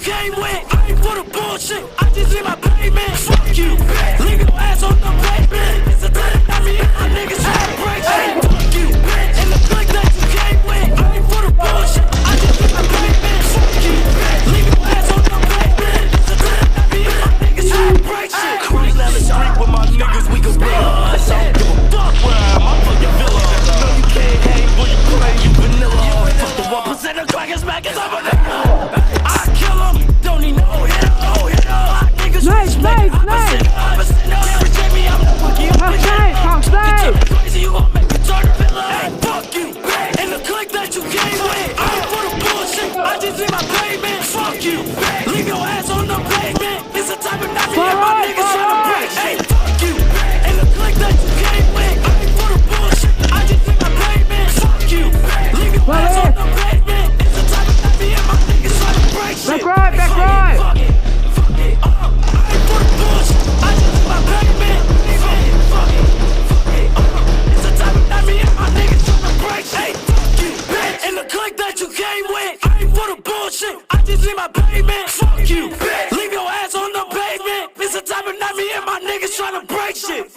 came with. I ain't for the bullshit, I just need my payment. Fuck you, leave your ass on the pavement. It's a time that me and my niggas try to break shit. Fuck you, and the click that you came with. I ain't for the bullshit, I just need my payment. Fuck you, leave your ass on the pavement. It's a time that me and my niggas try to break shit. Cruise down the street with my niggas, we can buzz. I don't give a fuck where I'm, I'm fucking villa. No, you can't hang when you play, you vanilla. Fuck the 1% of crackers back as I'm a nigga. I kill 'em, don't need no hit. Nice. Crazy, you gon' make me turn a pillar. Hey, fuck you, and the click that you came with. I ain't for the bullshit, I just need my payment. Fuck you, leave your ass on the pavement. It's the type of night me and my niggas tryna break. Hey, fuck you, and the click that you came with. I ain't for the bullshit, I just need my payment. Fuck you, leave your ass on the pavement. It's the type of night me and my niggas tryna break shit. Back right. Fuck it, I ain't for the bullshit, I just need my payment. Fuck it, it's the type of night me and my niggas tryna break shit. Hey, fuck you, bitch, and the click that you came with. I ain't for the bullshit, I just need my payment. Fuck you, leave your ass on the pavement. It's the type of night me and my niggas tryna break shit.